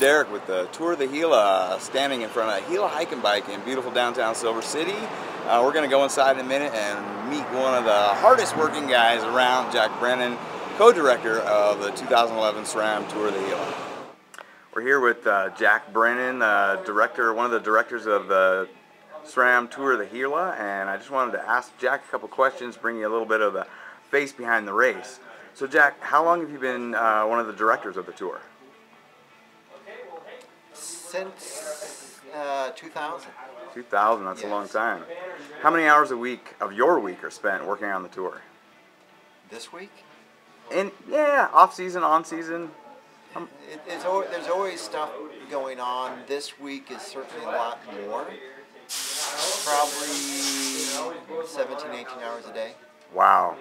Derek with the Tour of the Gila, standing in front of a Gila hiking bike in beautiful downtown Silver City. We're going to go inside in a minute and meet one of the hardest working guys around, Jack Brennan, co-director of the 2011 SRAM Tour of the Gila. We're here with Jack Brennan, one of the directors of the SRAM Tour of the Gila, and I just wanted to ask Jack a couple questions, bring you a little bit of the face behind the race. So Jack, how long have you been one of the directors of the tour? Since 2000. 2000, that's yes. A long time. How many hours a week of your week are spent working on the tour? This week? Yeah, off season, on season. There's always stuff going on. This week is certainly a lot more. Probably 17, 18 hours a day. Wow.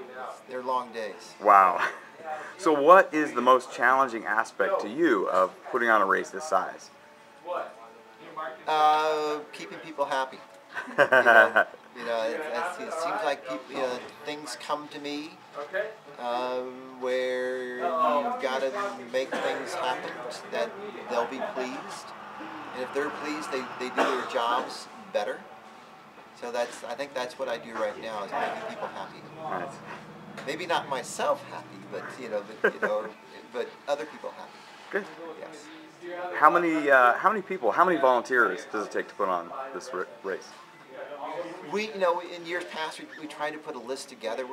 They're long days. Wow. So what is the most challenging aspect to you of putting on a race this size? Keeping people happy. It seems like people, things come to me where you've got to make things happen that they'll be pleased, and if they're pleased, they do their jobs better. So I think that's what I do right now, is making people happy. Nice. Maybe not myself happy, but but other people happy. Good. Yes. How many people, how many volunteers does it take to put on this race? We, in years past, we tried to put a list together.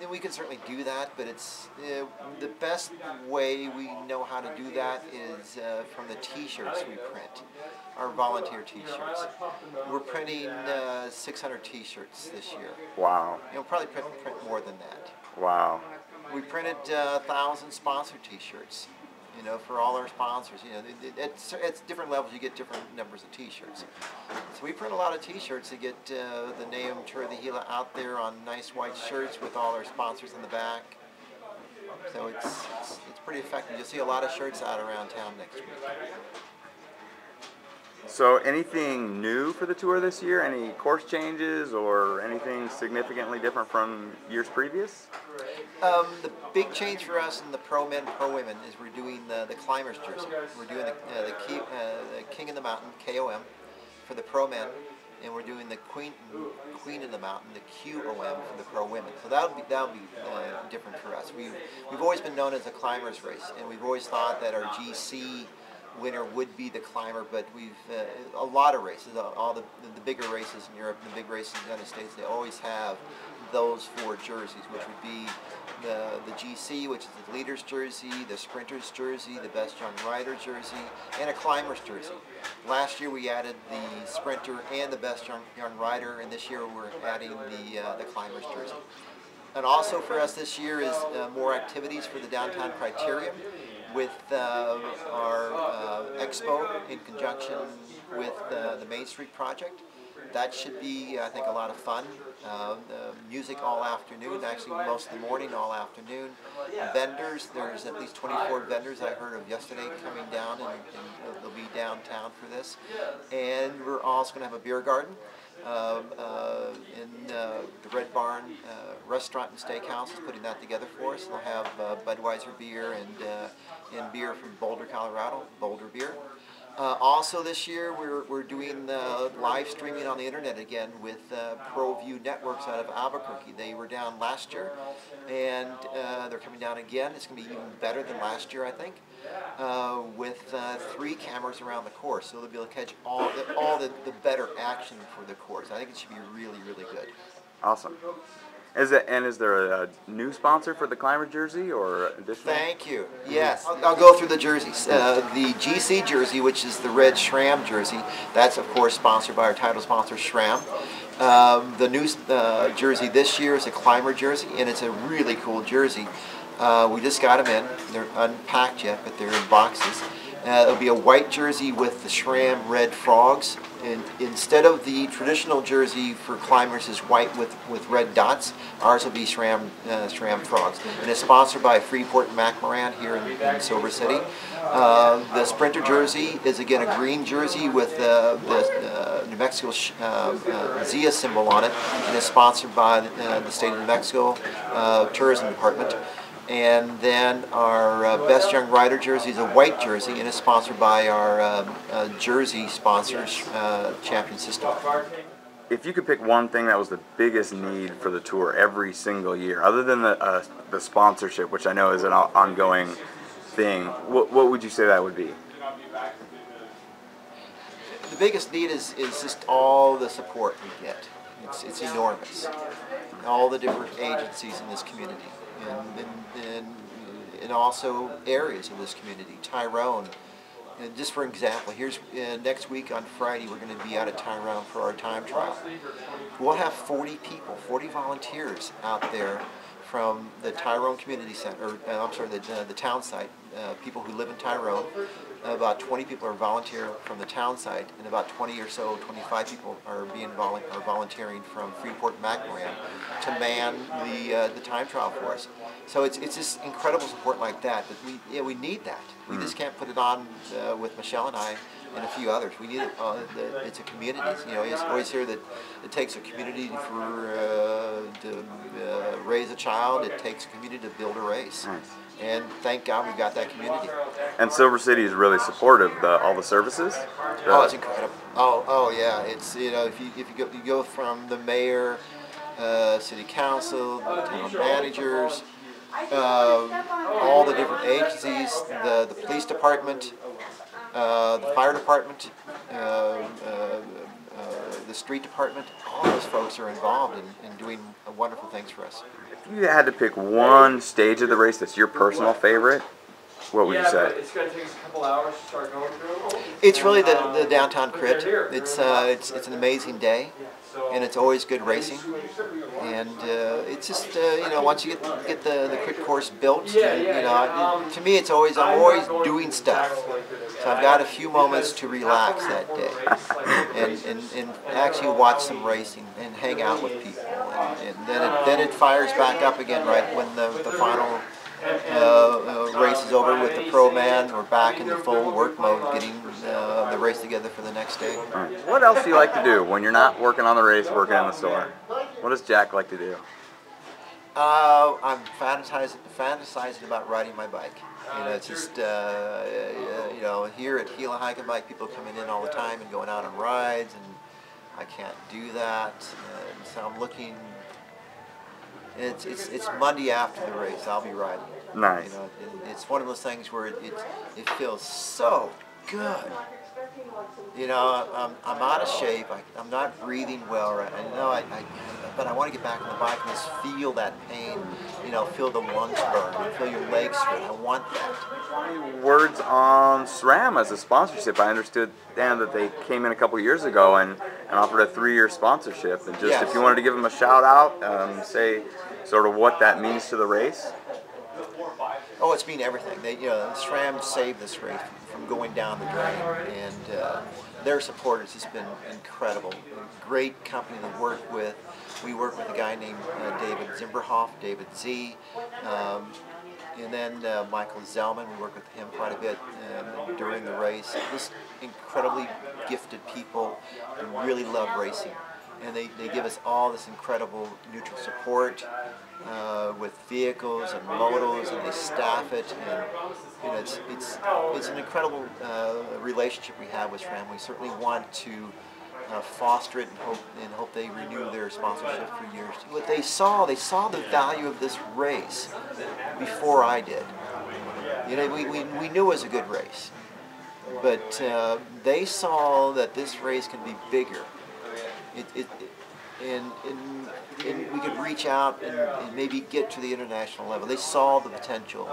And we can certainly do that, but it's the best way we know how to do that is from the T-shirts we print, our volunteer T-shirts. We're printing 600 T-shirts this year. Wow. We'll probably print more than that. Wow. We printed 1,000 sponsor T-shirts. For all our sponsors, at different levels you get different numbers of T-shirts. So we print a lot of T-shirts to get the name Tour of the Gila out there on nice white shirts with all our sponsors in the back. So it's pretty effective. You'll see a lot of shirts out around town next week. So anything new for the tour this year? Any course changes or anything significantly different from years previous? The big change for us in the pro men, pro women is we're doing the climber's jersey. We're doing the King of the Mountain, KOM, for the pro men, and we're doing the Queen of the Mountain, the QOM, for the pro women. So that'll be different for us. We've always been known as a climbers race, and we've always thought that our GC winner would be the climber, but we've a lot of races, all the bigger races in Europe and the big races in the United States, they always have those four jerseys, which would be the GC, which is the leader's jersey, the sprinter's jersey, the best young rider jersey, and a climber's jersey. Last year we added the sprinter and the best young rider, and this year we're adding the climber's jersey. And also for us this year is more activities for the downtown criterium, with our expo in conjunction with the Main Street Project. That should be, I think, a lot of fun. Music all afternoon, actually most of the morning, all afternoon. Vendors, there's at least 24 vendors I heard of yesterday coming down, and they'll be downtown for this. And we're also going to have a beer garden in the Red Barn Restaurant and Steakhouse is putting that together for us. They'll have Budweiser beer and beer from Boulder, Colorado, Boulder beer. Also this year we're doing live streaming on the internet again with ProView Networks out of Albuquerque. They were down last year, and they're coming down again. It's going to be even better than last year, I think, with 3 cameras around the course. So they'll be able to catch all the better action for the course. I think it should be really, really good. Awesome. Is there a new sponsor for the climber jersey or additional? Thank you. Yes, I'll go through the jerseys. The GC jersey, which is the red SRAM jersey, that's of course sponsored by our title sponsor SRAM. The new jersey this year is a climber jersey, and it's a really cool jersey. We just got them in. They're unpacked yet, but they're in boxes. It'll be a white jersey with the SRAM red frogs. And instead of the traditional jersey for climbers is white with red dots, ours will be SRAM frogs. And it's sponsored by Freeport McMoran here in Silver City. The sprinter jersey is again a green jersey with the New Mexico Zia symbol on it, and it's sponsored by the state of New Mexico Tourism Department. And then our Best Young Rider jersey is a white jersey and is sponsored by our jersey sponsors, Champion System. If you could pick one thing that was the biggest need for the tour every single year, other than the sponsorship, which I know is an ongoing thing, what would you say that would be? The biggest need is just all the support we get. It's enormous. All the different agencies in this community, and also areas of this community. Tyrone, and just for example, here's next week on Friday we're going to be out at Tyrone for our time trial. We'll have 40 people, 40 volunteers out there from the Tyrone Community Center, or I'm sorry, the town site, people who live in Tyrone. About 20 people are volunteer from the town site, and about 20 or so, 25 people are volunteering from Freeport-McMoran to man the time trial for us. So it's just incredible support like that. But we need that. We just can't put it on with Michelle and I and a few others. We need it. It's a community. You know, you always hear that it takes a community to raise a child. It takes a community to build a race. Nice. And thank God we've got that community. And Silver City is really supportive of all the services. Oh, it's incredible. Oh yeah. It's, you know, if you go from the mayor, city council, the town managers, all the different agencies, the police department, the fire department, the street department, all those folks are involved in doing wonderful things for us. If you had to pick one stage of the race that's your personal favorite, what would you say? It's going to take us a couple hours to start going through. It's really the downtown crit. It's an amazing day, and it's always good racing. And it's just you know, once you get the crit course built, you know, to me I'm always doing stuff. So I've got a few moments to relax that day, and actually watch some racing and hang out with people, and then it fires back up again right when the final race is over with the pro man. We're back in the full work mode, getting the race together for the next day. What else do you like to do when you're not working on the race, working in the store? What does Jack like to do? I'm fantasizing about riding my bike. You know, it's just you know, here at Gila Hike and Bike, people are coming in all the time and going out on rides, and I can't do that. And so I'm looking. It's Monday after the race. I'll be riding. Nice. You know, it's one of those things where it feels so good. You know, I'm out of shape. I'm not breathing well right now. But I want to get back on the bike and just feel that pain. You know, feel the lungs burn, and feel your legs hurt. I want that. Words on SRAM as a sponsorship. I understood, Dan, that they came in a couple years ago and offered a 3-year sponsorship. And just if you wanted to give them a shout out, say sort of what that means to the race. Oh, it's been everything. SRAM saved this race from going down the drain, and their support has just been incredible. A great company to work with. We work with a guy named David Zimberhoff, David Z, and then Michael Zellman. We work with him quite a bit during the race. Just incredibly gifted people who really love racing. And they give us all this incredible neutral support with vehicles and motos, and they staff it. And you know, it's an incredible relationship we have with SRAM. We certainly want to foster it and hope they renew their sponsorship for years. What they saw the value of this race before I did. You know, we knew it was a good race, but they saw that this race can be bigger. And we could reach out and maybe get to the international level. They saw the potential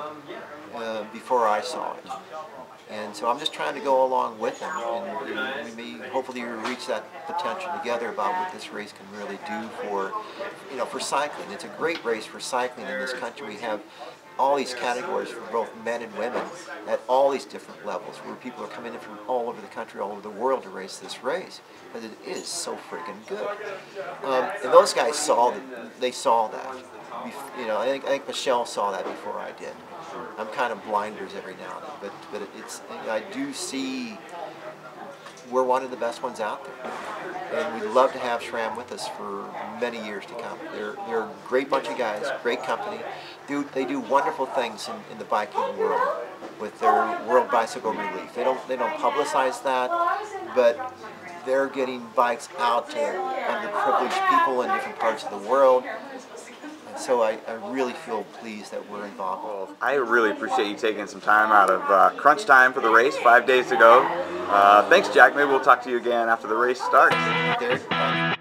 before I saw it. And so I'm just trying to go along with them, and we may hopefully reach that potential together about what this race can really do for, you know, for cycling. It's a great race for cycling in this country. We have all these categories for both men and women at all these different levels, where people are coming in from all over the country, all over the world to race this race, because it is so freaking good. And those guys saw that. They saw that. You know, I think Michelle saw that before I did. I'm kind of blinders every now and then, but I do see we're one of the best ones out there. And we'd love to have SRAM with us for many years to come. They're a great bunch of guys, great company. They do wonderful things in the biking world with their World Bicycle Relief. They don't publicize that, but they're getting bikes out to underprivileged people in different parts of the world. And so I really feel pleased that we're involved. Well, I really appreciate you taking some time out of crunch time for the race, 5 days to go. Thanks, Jack. Maybe we'll talk to you again after the race starts. There.